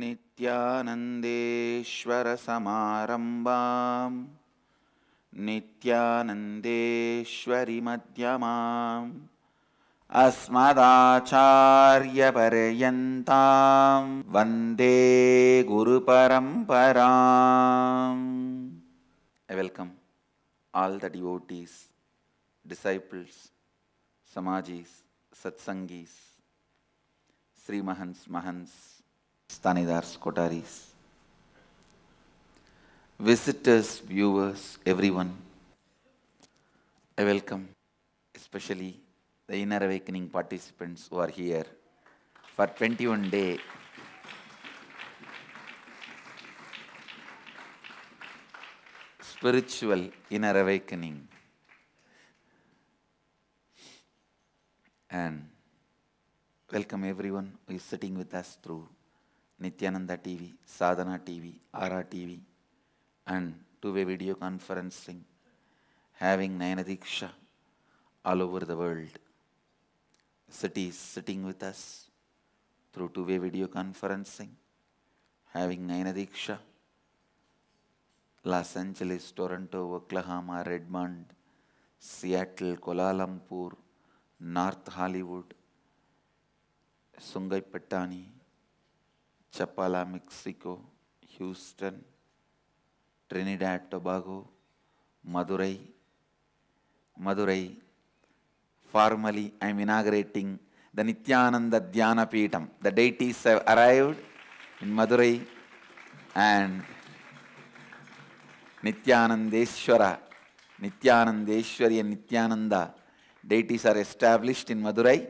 नित्यानन्देश्वर समारम्भाम् नित्यानन्देश्वरि मध्यमाम् अस्मदाचार्यपर्यन्तां वन्दे गुरुपरम्पराम्. I welcome all the devotees, disciples, Samajis, Satsangis, Sri Mahants, Mahants, Stanidars, Kotaris, visitors, viewers, everyone. I welcome especially the Inner Awakening participants who are here for 21 day spiritual inner awakening. And welcome everyone who is sitting with us through Nityananda TV, Sadhana TV, Ara TV and two-way video conferencing, having Nayanadiksha all over the world. Cities sitting with us through two-way video conferencing, having Nayanadiksha, Los Angeles, Toronto, Oklahoma, Redmond, Seattle, Kuala Lumpur, North Hollywood, Sungai Petani, Chapala, Mexico, Houston, Trinidad, Tobago, Madurai. Formally, I am inaugurating the Nityananda Dhyana Peetham. The deities have arrived in Madurai and Nityanandeshwari and Nityananda deities are established in Madurai.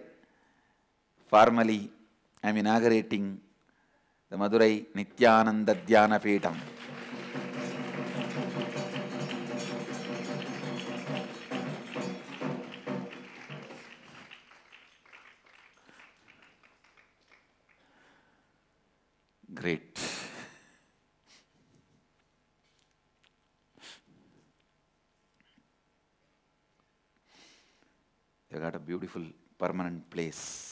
Formally, I am inaugurating the Madurai Nityananda Dhyana Peetham. Great. You got a beautiful permanent place.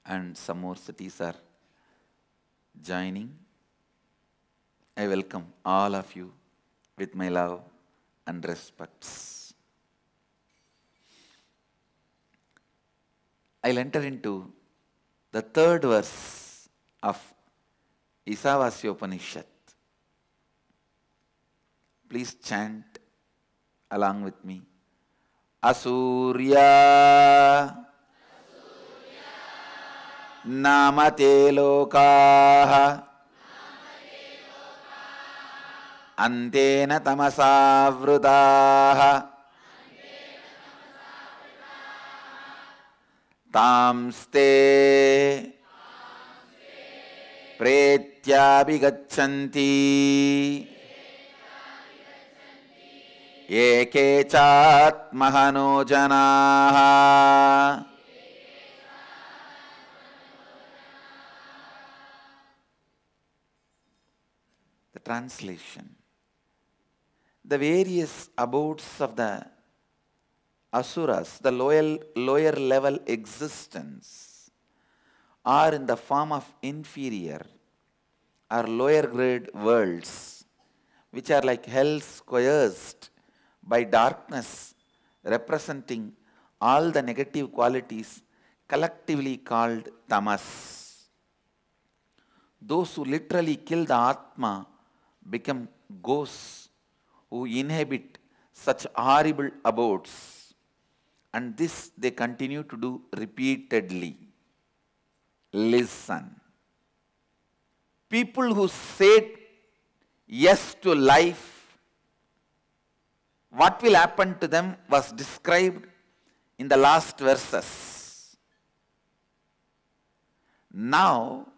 And some more cities are joining. I welcome all of you with my love and respects. I'll enter into the third verse of Isavasya Upanishad. Please chant along with me. Asurya Namate Lokaha Antena Tamasavrudaha Tamste Pretyabhigachanti Eke Chatmahano Janaha. The translation. The various abodes of the Asuras, the lower level existence, are in the form of inferior or lower grade worlds, which are like hells coerced by darkness, representing all the negative qualities collectively called tamas. Those who literally kill the Atma become ghosts who inhabit such horrible abodes, and this they continue to do repeatedly. Listen. People who said yes to life, what will happen to them was described in the last verses. Now,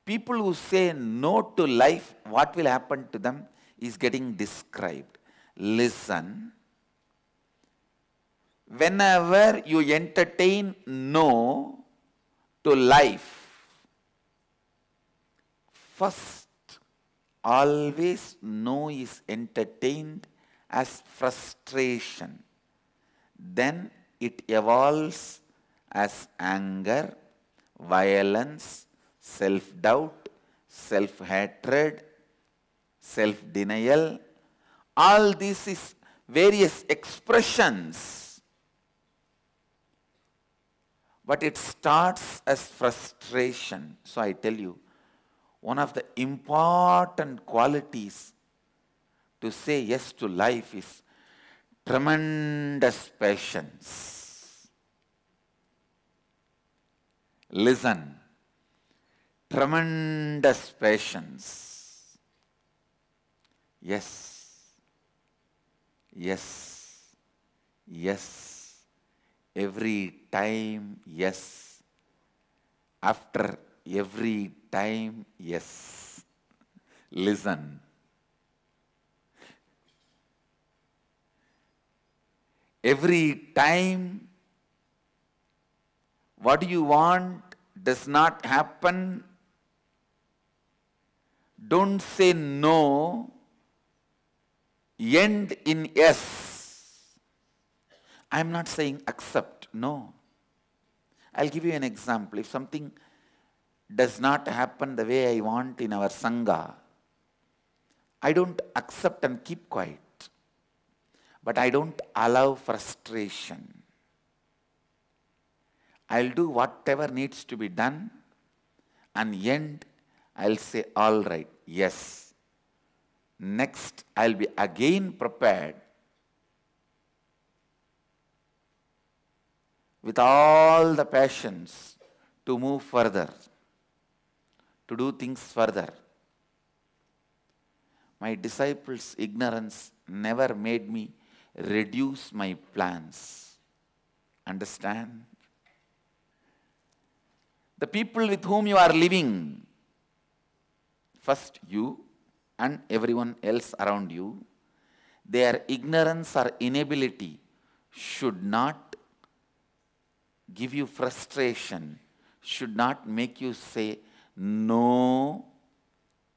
people who say no to life, what will happen to them is getting described. Listen. Whenever you entertain no to life, first, always no is entertained as frustration. Then it evolves as anger, violence, self-doubt, self-hatred, self-denial. All this is various expressions. But it starts as frustration. So I tell you, one of the important qualities to say yes to life is tremendous patience. Listen, tremendous patience. Yes, yes, yes. Every time, yes. After every time, yes. Listen. Every time what you want does not happen, don't say no, end in yes. I am not saying accept, no. I'll give you an example. If something does not happen the way I want in our Sangha, I don't accept and keep quiet. But I don't allow frustration. I'll do whatever needs to be done, and end, I'll say, all right, yes. Next, I'll be again prepared with all the passions to move further, to do things further. My disciples' ignorance never made me reduce my plans. Understand? The people with whom you are living, first you and everyone else around you, their ignorance or inability should not give you frustration, should not make you say no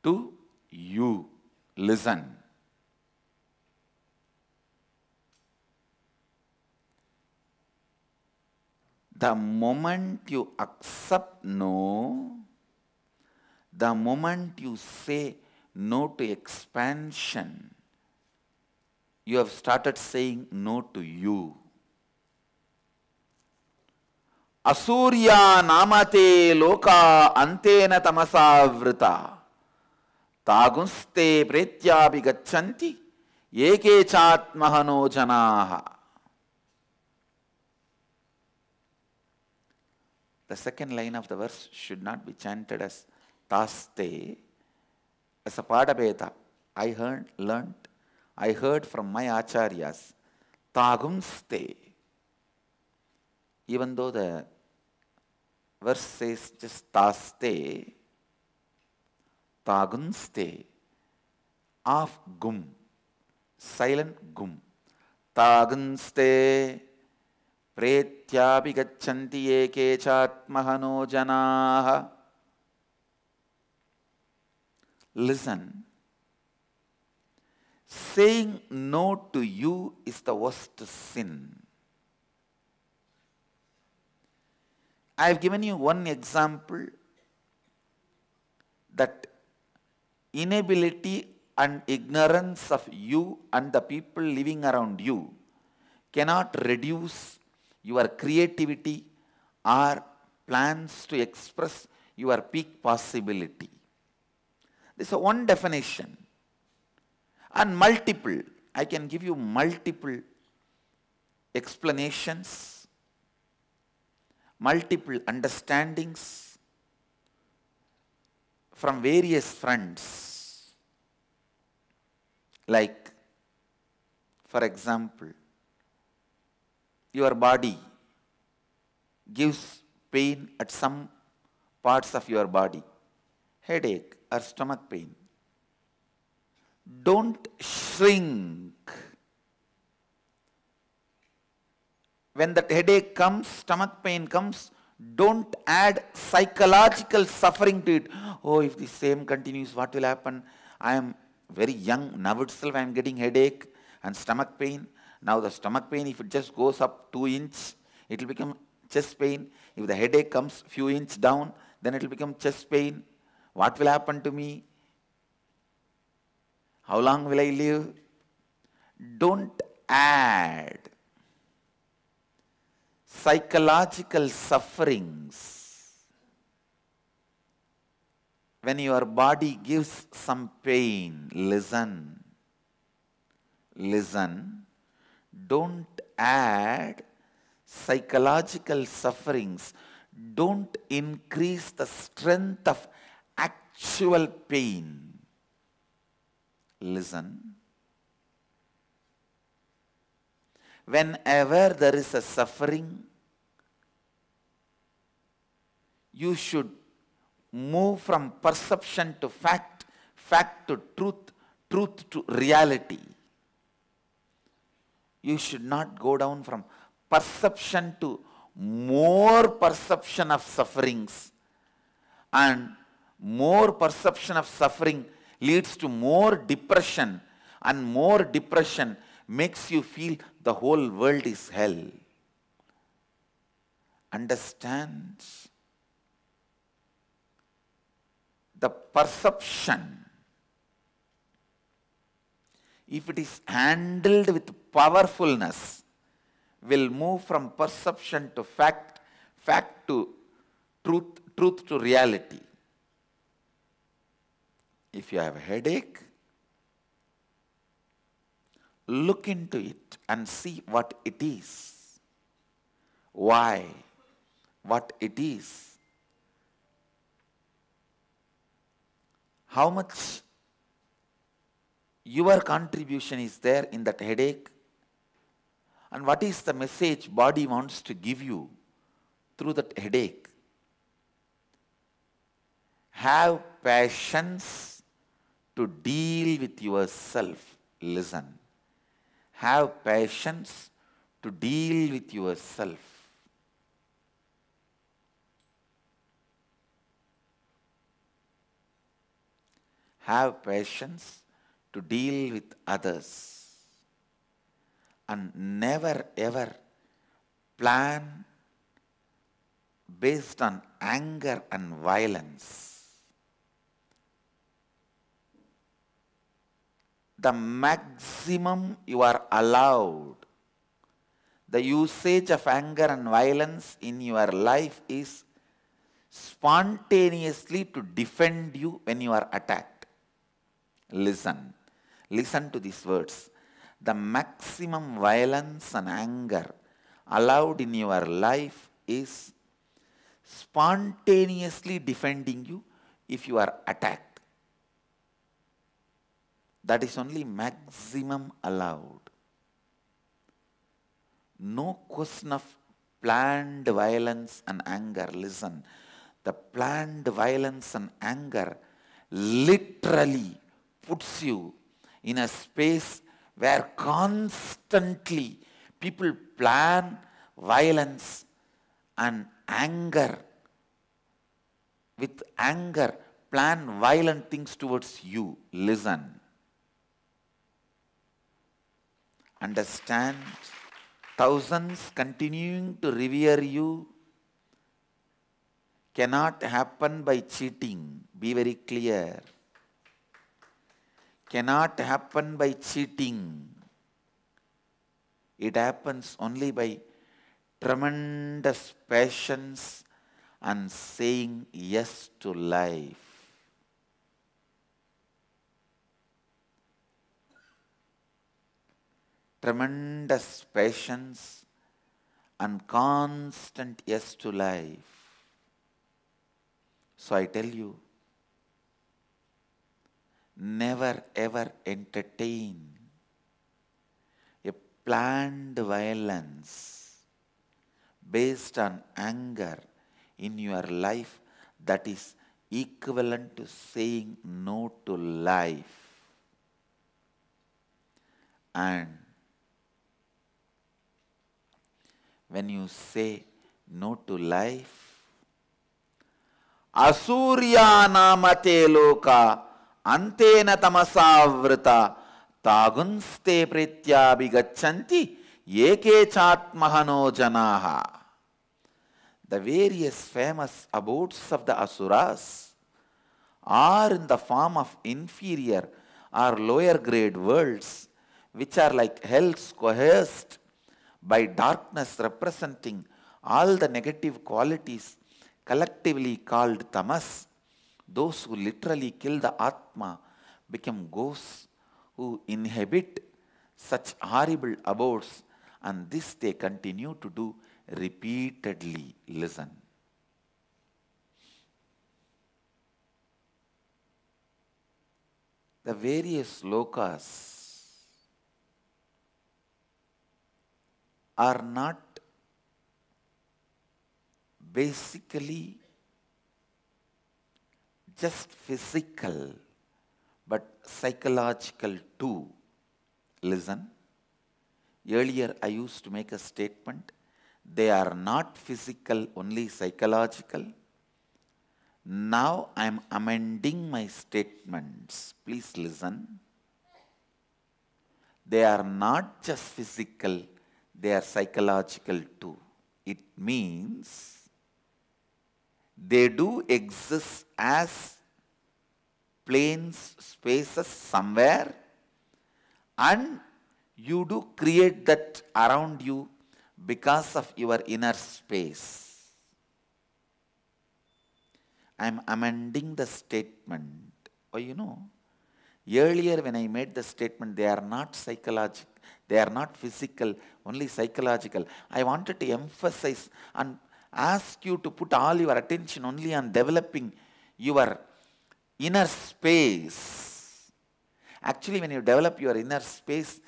to you. Listen. The moment you accept no, the moment you say no to expansion, you have started saying no to you. Asurya namate loka antena tamasa vrita tagunste pretyabhi gachanti eke chatmahano janaha. The second line of the verse should not be chanted as taste, as a padabeta. I heard from my acharyas, tagumste. Even though the verse says just taste, tagunste, of gum, silent gum. Tagunste pretyabhi gachanti eke chatmahano janaha. Listen. Saying no to you is the worst sin. I have given you one example that inability and ignorance of you and the people living around you cannot reduce your creativity or plans to express your peak possibility. This is one definition. And multiple. I can give you multiple explanations, multiple understandings from various fronts. Like, for example, your body gives pain at some parts of your body, headache or stomach pain. Don't shrink. When that headache comes, stomach pain comes, don't add psychological suffering to it. Oh, if the same continues, what will happen? I am very young, now itself I am getting headache. And stomach pain, now the stomach pain, if it just goes up 2 inches, it will become chest pain. If the headache comes few inches down, then it will become chest pain. What will happen to me? How long will I live? Don't add psychological sufferings. When your body gives some pain, listen. Listen. Don't add psychological sufferings. Don't increase the strength of actual pain. Listen. Whenever there is a suffering, you should move from perception to fact, fact to truth, truth to reality. You should not go down from perception to more perception of sufferings, and more perception of suffering leads to more depression, and more depression makes you feel the whole world is hell. Understand? The perception, if it is handled with powerfulness, will move from perception to fact, fact to truth, truth to reality. If you have a headache, look into it and see what it is. Why? What it is. How much your contribution is there in that headache, and what is the message body wants to give you through that headache. Have patience to deal with yourself. Listen. Have patience to deal with yourself. Have patience to deal with others, and never ever plan based on anger and violence. The maximum you are allowed, the usage of anger and violence in your life is spontaneously to defend you when you are attacked. Listen. Listen to these words. The maximum violence and anger allowed in your life is spontaneously defending you if you are attacked. That is only maximum allowed. No question of planned violence and anger. Listen. The planned violence and anger literally puts you in a space where constantly people plan violence and anger. With anger, plan violent things towards you. Listen. Understand? Thousands continuing to revere you cannot happen by cheating. Be very clear. Cannot happen by cheating. It happens only by tremendous patience and saying yes to life. Tremendous patience and constant yes to life. So I tell you, never ever entertain a planned violence based on anger in your life that is equivalent to saying no to life. And when you say no to life, Asurya namate loka antena tamasavrita tagunste prityabhigachanti eke chatmahano janaha. The various famous abodes of the asuras are in the form of inferior or lower grade worlds, which are like hells coerced by darkness, representing all the negative qualities collectively called tamas. Those who literally kill the Atma become ghosts who inhabit such horrible abodes, and this they continue to do repeatedly. Listen. The various lokas are not basically just physical, but psychological too. Listen. Earlier I used to make a statement, they are not physical, only psychological. Now I am amending my statements. Please listen. They are not just physical, they are psychological too. It means they do exist as planes, spaces somewhere, and you do create that around you because of your inner space. I am amending the statement. Oh, you know, earlier when I made the statement, they are not psychological, they are not physical, only psychological. I wanted to emphasize and ask you to put all your attention only on developing your inner space. Actually, when you develop your inner space,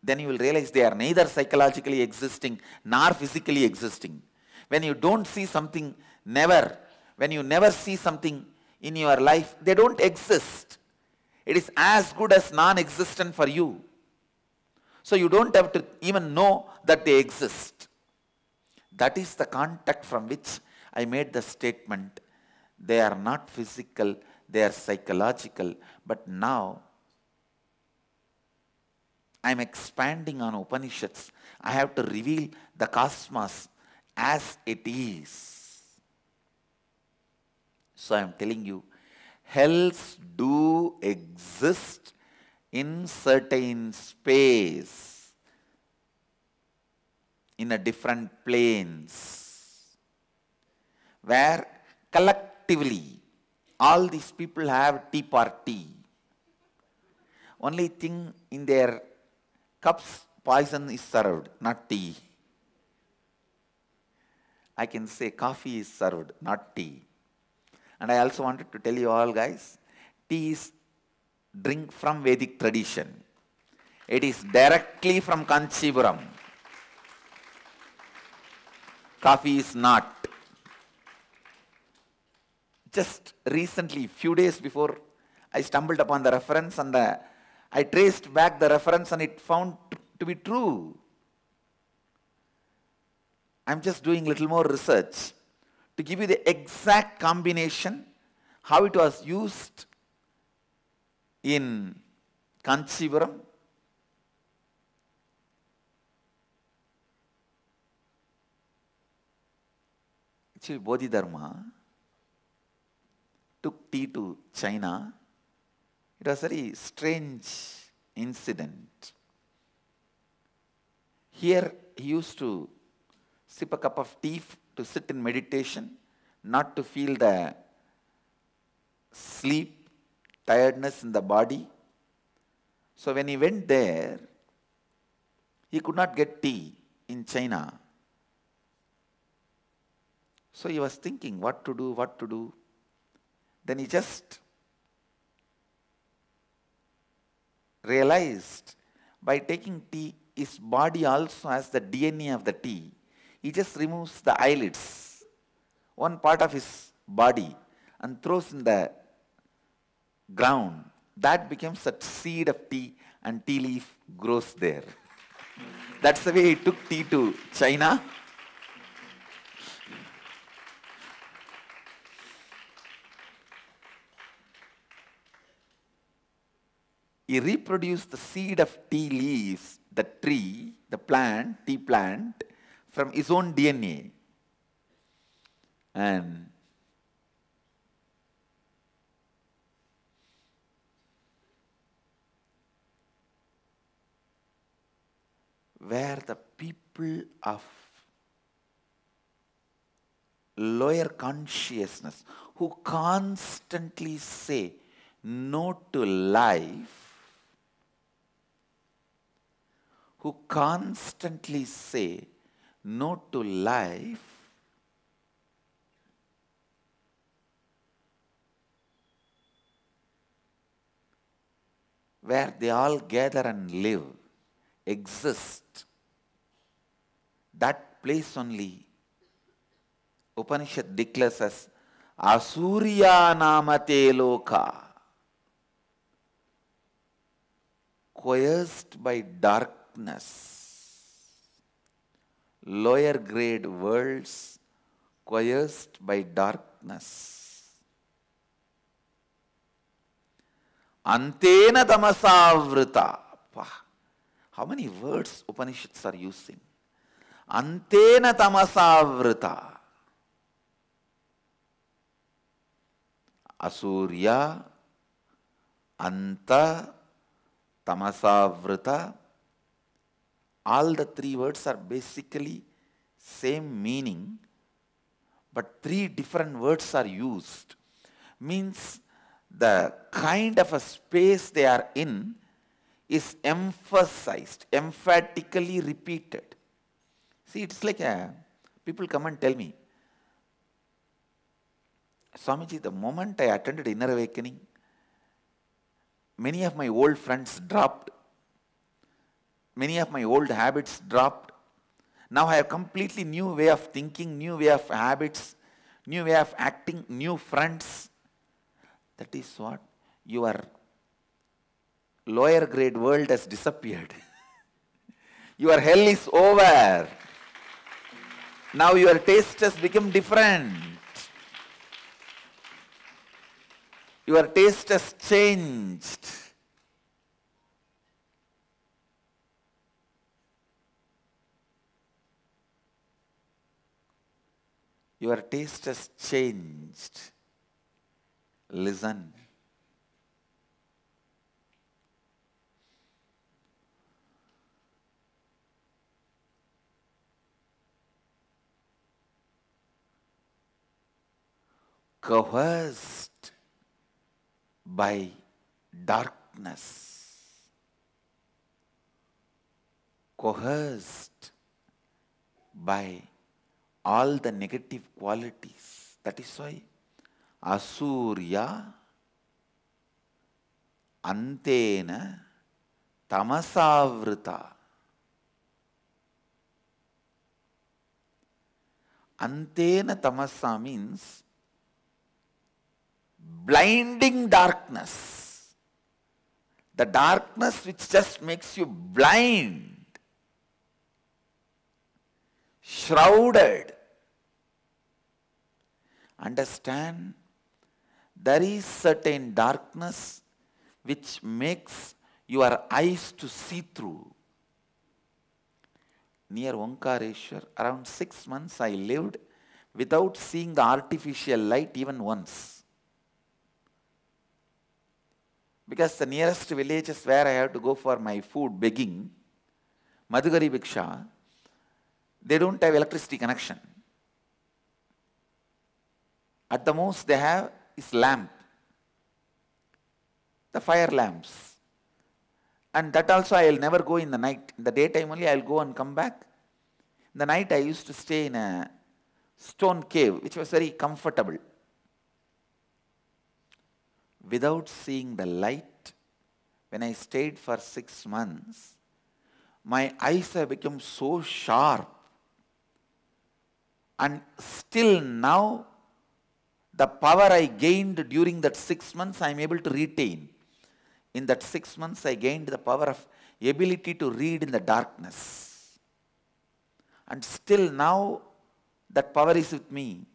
then you will realize they are neither psychologically existing nor physically existing. When you don't see something, when you never see something in your life, they don't exist. It is as good as non-existent for you. So you don't have to even know that they exist. That is the context from which I made the statement. They are not physical, they are psychological. But now I am expanding on Upanishads. I have to reveal the cosmos as it is. So I am telling you, hells do exist in certain space, in a different planes, where collectively all these people have tea party. Only thing in their cups, poison is served, not tea. I can say coffee is served, not tea. And I also wanted to tell you all guys, tea is drink from Vedic tradition. It is directly from Kanchipuram. Coffee is not. Just recently, few days before, I stumbled upon the reference and I traced back the reference and it found to be true. I'm just doing little more research to give you the exact combination, how it was used in Kanchipuram. Actually, Bodhidharma took tea to China. It was a very strange incident. Here he used to sip a cup of tea to sit in meditation, not to feel the sleep, tiredness in the body. So when he went there, he could not get tea in China. So he was thinking what to do. Then he just realized by taking tea, his body also has the DNA of the tea. He just removes the eyelids, one part of his body, and throws in the ground. That becomes a seed of tea and tea leaf grows there. That's the way he took tea to China. he reproduced the seed of tea leaves, the tree, the plant, tea plant, from his own DNA. And where the people of lower consciousness who constantly say no to life, who constantly say no to life, where they all gather and live, exist, that place only Upanishad declares as Asurya Namate Loka, coerced by darkness, lower grade worlds coerced by darkness. Antena tamasavrita. How many words Upanishads are using? Antena tamasavrita. Asurya, Anta, Tamasavrita. All the three words are basically same meaning, but three different words are used. Means the kind of a space they are in is emphasized, emphatically repeated. See, it's like people come and tell me, Swamiji, the moment I attended Inner Awakening, many of my old friends dropped. Many of my old habits dropped. Now I have completely new way of thinking, new way of habits, new way of acting, new friends. That is what? Your lower grade world has disappeared. Your hell is over. Now your taste has become different. Your taste has changed. Your taste has changed. Listen. Coerced by darkness, coerced by all the negative qualities. That is why Asurya Antena Tamasavrita. Antena Tamasa means blinding darkness. The darkness which just makes you blind, shrouded. Understand, there is certain darkness which makes your eyes to see through. Near Omkareshwar, around 6 months I lived without seeing the artificial light even once. Because the nearest villages where I have to go for my food begging, Madhugari Bhiksha, they don't have electricity connection. At the most they have is lamp, the fire lamps. And that also I will never go in the night. In the daytime only I will go and come back. In the night I used to stay in a stone cave which was very comfortable. Without seeing the light, when I stayed for 6 months, my eyes have become so sharp. And still now, the power I gained during that 6 months, I am able to retain. In that 6 months, I gained the power of ability to read in the darkness. And still now, that power is with me.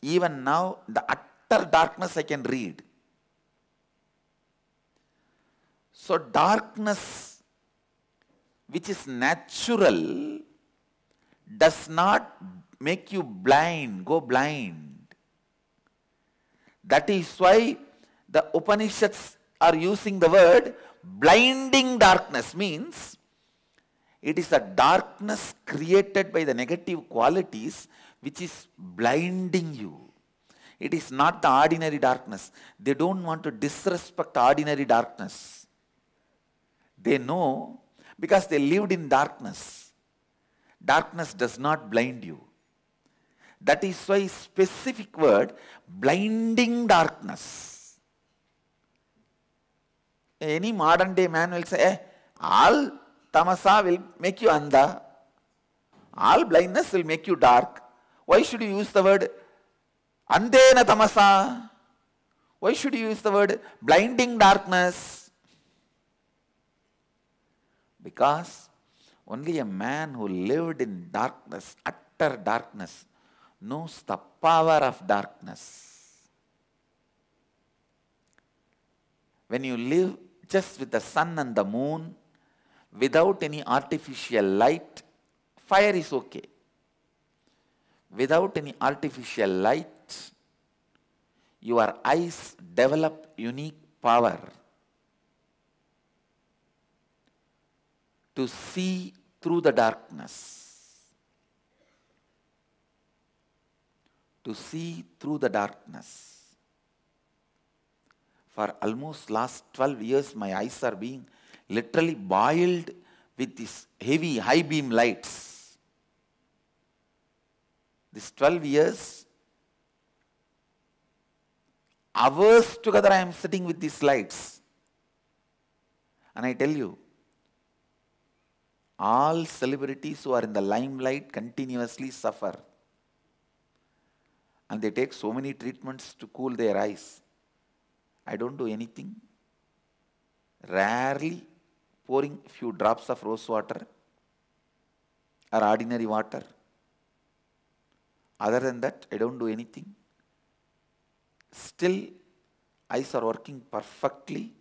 Even now, the utter darkness I can read. So darkness, which is natural, does not make you blind, go blind. That is why the Upanishads are using the word blinding darkness, means it is a darkness created by the negative qualities which is blinding you. It is not the ordinary darkness. They don't want to disrespect ordinary darkness. They know because they lived in darkness. Darkness does not blind you. That is why specific word, blinding darkness. Any modern day man will say, all tamasa will make you andha. All blindness will make you dark. Why should you use the word andena tamasa? Why should you use the word blinding darkness? Because only a man who lived in darkness, utter darkness, knows the power of darkness. When you live just with the sun and the moon, without any artificial light, fire is okay. Without any artificial light, your eyes develop unique power to see through the darkness. To see through the darkness. For almost last 12 years, my eyes are being literally boiled with these heavy high beam lights. These 12 years, hours together I am sitting with these lights. And I tell you, all celebrities who are in the limelight continuously suffer. And they take so many treatments to cool their eyes. I don't do anything. Rarely pouring a few drops of rose water or ordinary water. Other than that, I don't do anything. Still, eyes are working perfectly,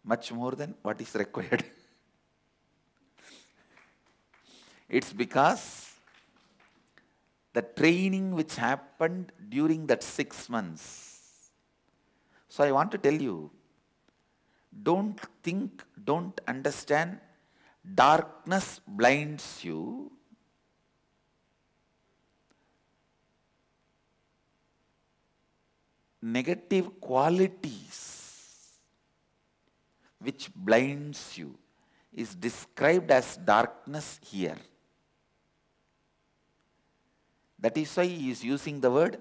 much more than what is required. It's because the training which happened during that 6 months. So I want to tell you, don't think, don't understand, darkness blinds you. Negative qualities which blinds you is described as darkness here. That is why he is using the word,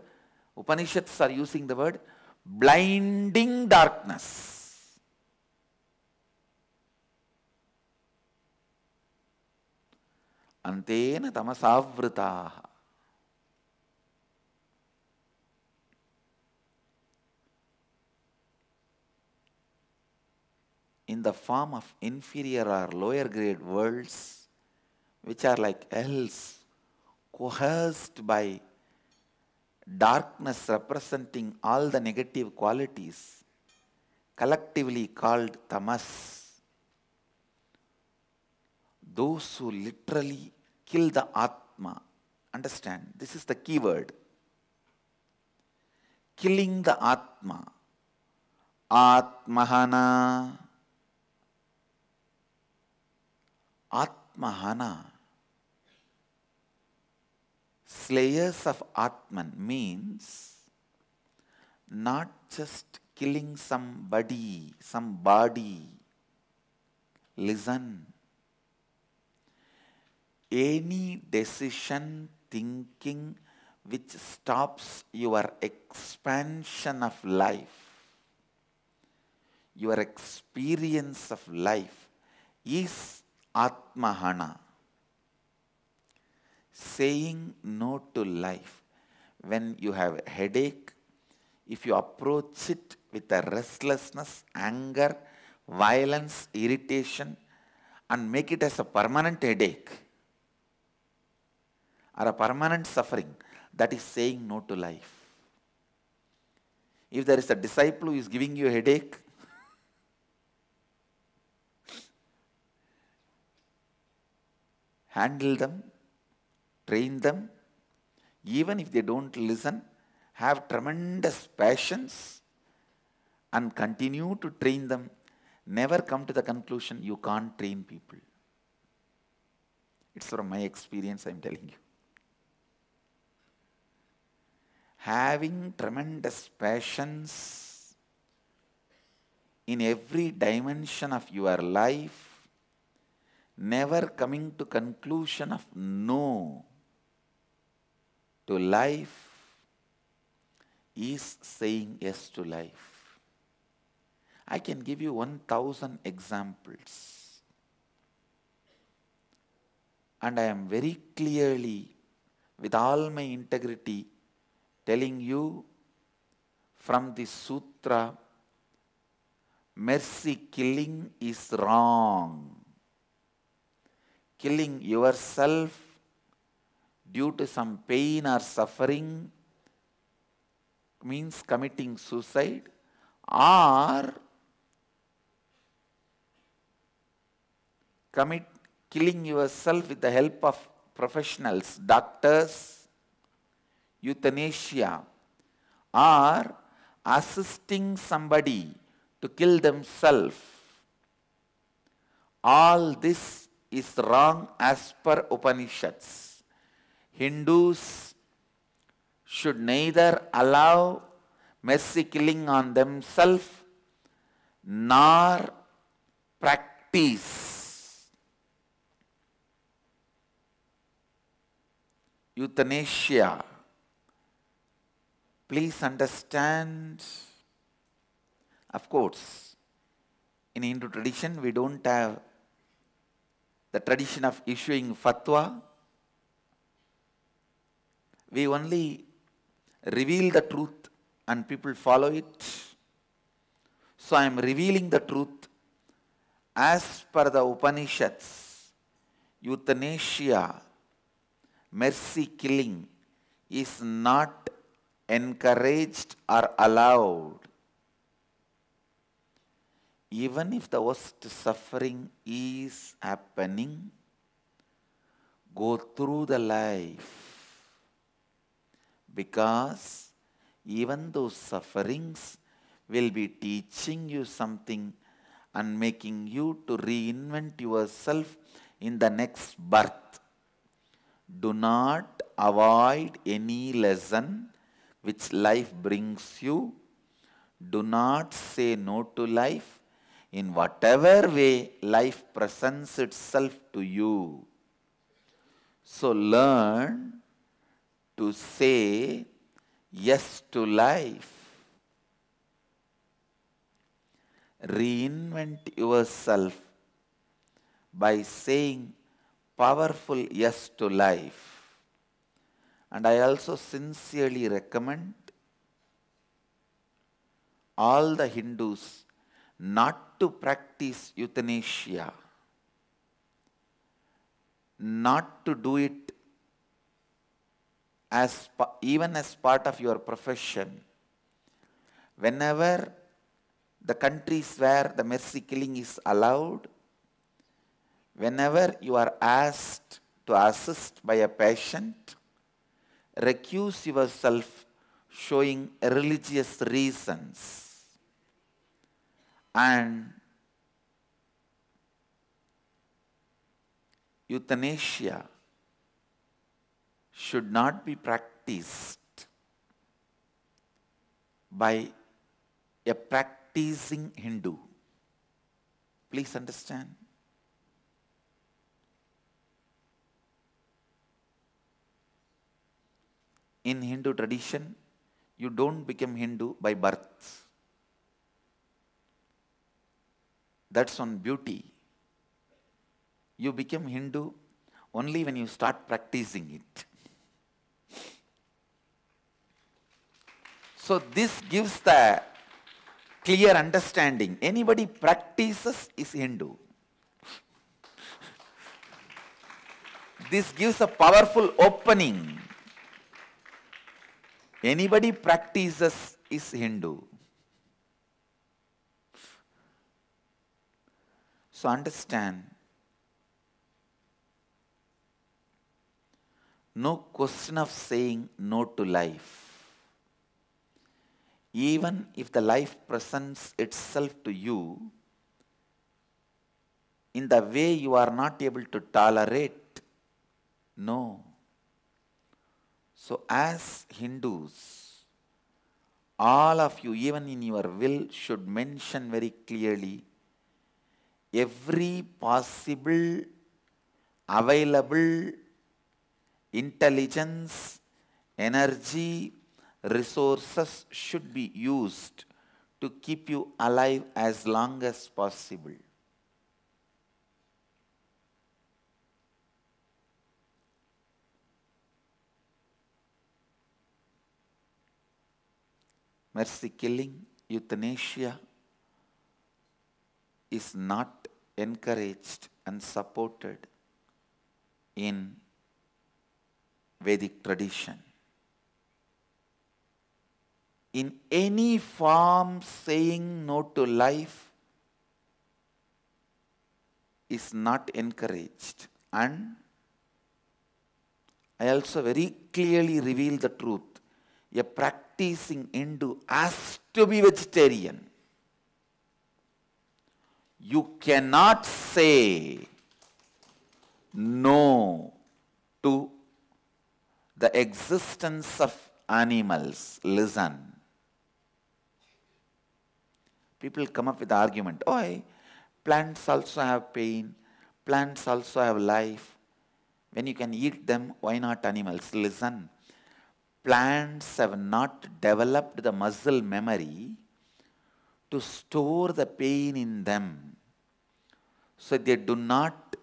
Upanishads are using the word blinding darkness. Antena tamasavritaha. In the form of inferior or lower grade worlds, which are like hells, coerced by darkness representing all the negative qualities, collectively called tamas. Those who literally kill the Atma. Understand, this is the key word. Killing the Atma. Atmahana. Atmahana. Slayers of Atman means not just killing somebody, some body. Listen. Any decision, thinking which stops your expansion of life, your experience of life, is Atmahana. Saying no to life. When you have a headache, if you approach it with a restlessness, anger, violence, irritation, and make it as a permanent headache or a permanent suffering, that is saying no to life. If there is a disciple who is giving you a headache, handle them, train them, even if they don't listen, have tremendous passions and continue to train them. Never come to the conclusion you can't train people. It's from my experience I'm telling you. Having tremendous passions in every dimension of your life, never coming to conclusion of no to life, is saying yes to life. I can give you 1,000 examples. And I am very clearly, with all my integrity, telling you from the sutra, mercy killing is wrong. Killing yourself due to some pain or suffering means committing suicide, or killing yourself with the help of professionals, doctors, euthanasia, or assisting somebody to kill themselves. All this is wrong as per Upanishads. Hindus should neither allow mercy killing on themselves nor practice euthanasia. Please understand, of course, in Hindu tradition we don't have the tradition of issuing fatwa. We only reveal the truth and people follow it. So I am revealing the truth as per the Upanishads. Euthanasia, mercy killing, is not encouraged or allowed. Even if the worst suffering is happening, go through the life, because even those sufferings will be teaching you something and making you to reinvent yourself in the next birth. Do not avoid any lesson which life brings you. Do not say no to life in whatever way life presents itself to you. So learn to say yes to life. Reinvent yourself by saying powerful yes to life. And I also sincerely recommend all the Hindus not to practice euthanasia, not to do it even as part of your profession. Whenever the countries where the mercy killing is allowed, whenever you are asked to assist by a patient, recuse yourself showing religious reasons. And euthanasia should not be practiced by a practicing Hindu. Please understand. In Hindu tradition, you don't become Hindu by birth. That's on beauty. You become Hindu only when you start practicing it. So this gives the clear understanding. Anybody practices is Hindu. This gives a powerful opening. Anybody practices is Hindu. So understand, No question of saying no to life. Even if the life presents itself to you in the way you are not able to tolerate, no. So as Hindus, all of you, even in your will, should mention very clearly every possible available intelligence, energy, resources should be used to keep you alive as long as possible. Mercy killing, euthanasia is not encouraged and supported in Vedic tradition. In any form, saying no to life is not encouraged. And I also very clearly reveal the truth. A practicing Hindu has to be vegetarian. You cannot say no to the existence of animals. Listen. People come up with the argument, oh, plants also have pain, plants also have life. When you can eat them, why not animals? Listen. Plants have not developed the muscle memory to store the pain in them. So they do not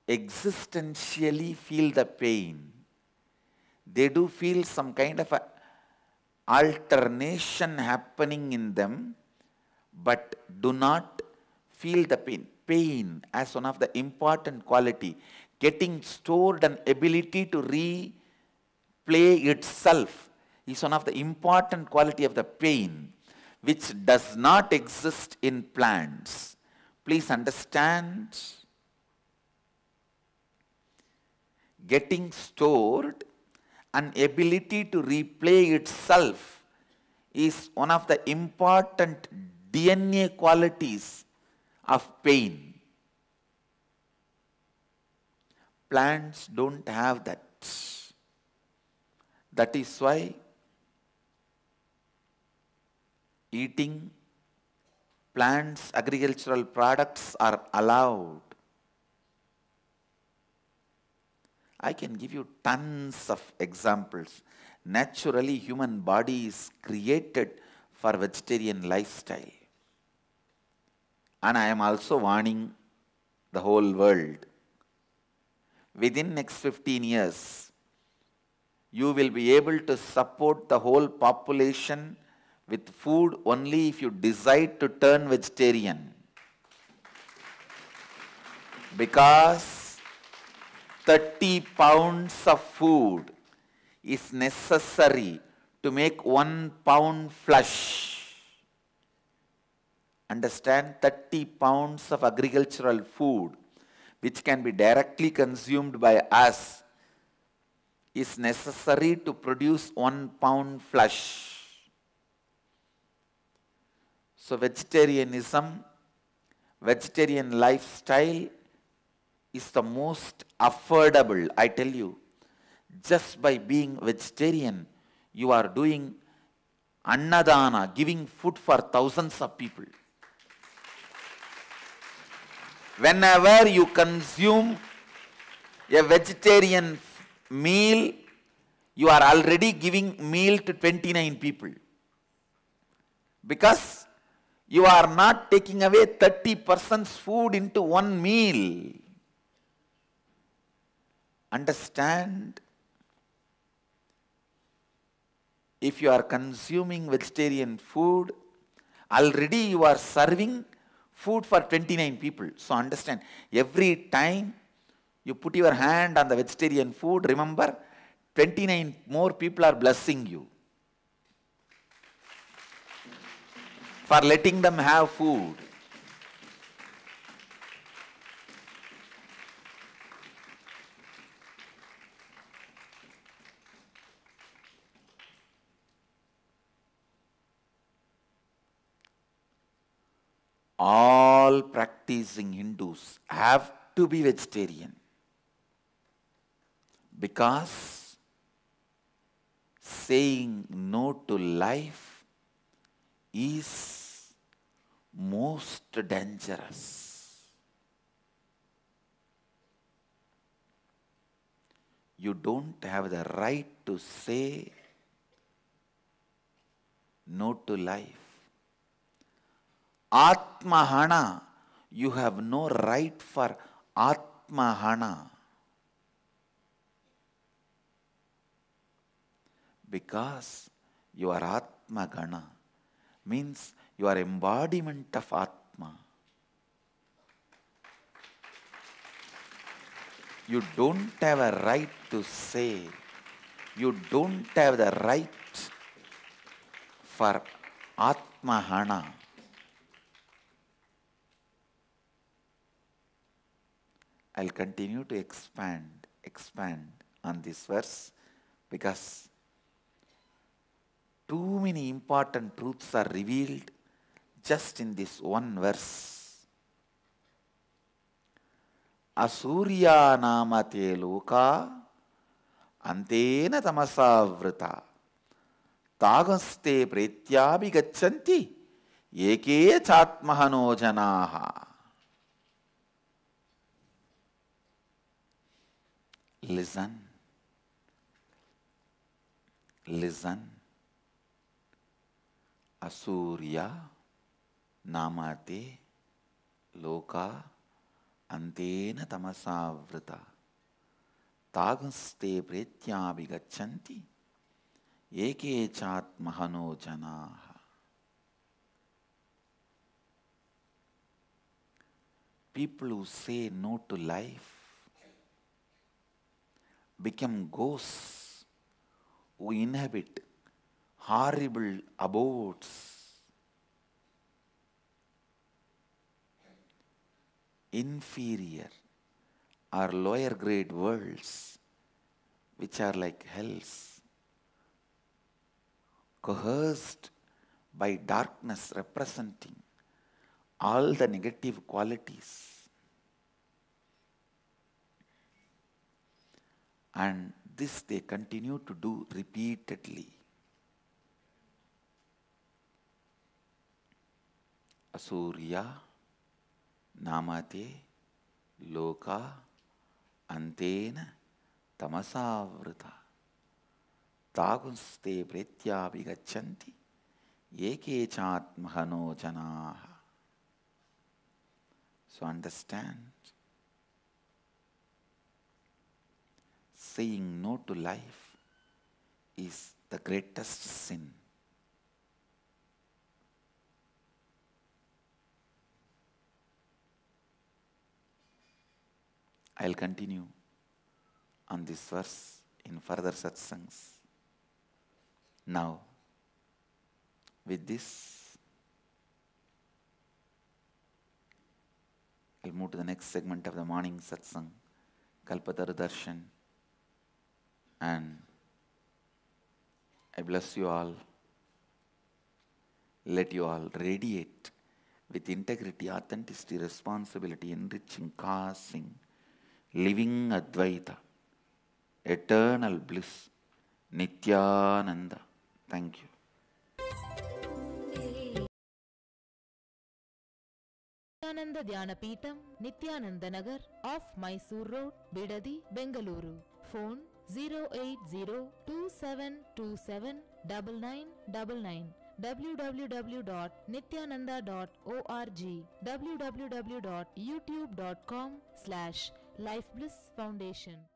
existentially feel the pain. They do feel some kind of a alternation happening in them, but do not feel the pain. Pain as one of the important quality. Getting stored and ability to replay itself is one of the important quality of the pain, which does not exist in plants. Please understand, getting stored and ability to replay itself is one of the important DNA qualities of pain. Plants don't have that. That is why eating plants, agricultural products are allowed. I can give you tons of examples. Naturally, human body is created for vegetarian lifestyle. And I am also warning the whole world. Within next 15 years, you will be able to support the whole population with food only if you decide to turn vegetarian. Because 30 pounds of food is necessary to make 1 pound flesh. Understand, 30 pounds of agricultural food which can be directly consumed by us is necessary to produce 1 pound flesh. So vegetarianism, vegetarian lifestyle is the most affordable. I tell you, just by being vegetarian, you are doing annadana, giving food for thousands of people. Whenever you consume a vegetarian meal, you are already giving meal to 29 people. Because you are not taking away 30% food into one meal. Understand? If you are consuming vegetarian food, already you are serving food for 29 people. So understand, every time you put your hand on the vegetarian food, remember, 29 more people are blessing you for letting them have food. all practicing Hindus have to be vegetarian, because saying no to life is most dangerous. You don't have the right to say no to life. Atmahana, you have no right for Atmahana, because you are Atmagana, means you are embodiment of Atma. You don't have a right to say, you don't have the right for Atmahana. I'll continue to expand on this verse, because too many important truths are revealed just in this one verse. Asurya namate loka antena tamasavrita tagaste pretyabhi gachanti eke chatmahano janaha. Listen. Asurya namate loka antena tamasavrita tagaste pretyabhi gachanti eke chatmahano janaha. People who say no to life become ghosts who inhabit horrible abodes, inferior or lower grade worlds, which are like hells, coerced by darkness representing all the negative qualities. And this they continue to do repeatedly. Asurya namate loka antena tamasavrita taguste pretyabhi gachanti eke chatmahano janaha. So understand, saying no to life is the greatest sin. I'll continue on this verse in further satsangs. Now, with this, I'll move to the next segment of the morning satsang, Kalpataru Darshan, and I bless you all. Let you all radiate with integrity, authenticity, responsibility, enriching, causing, living Advaita, eternal bliss, Nityananda. Thank you. Nityananda Dhyanapitham, Nityananda Nagar, off Mysore Road, Bidadi, Bengaluru. Phone 08027279999. www.nityananda.org. www.youtube.com/Life Bliss Foundation.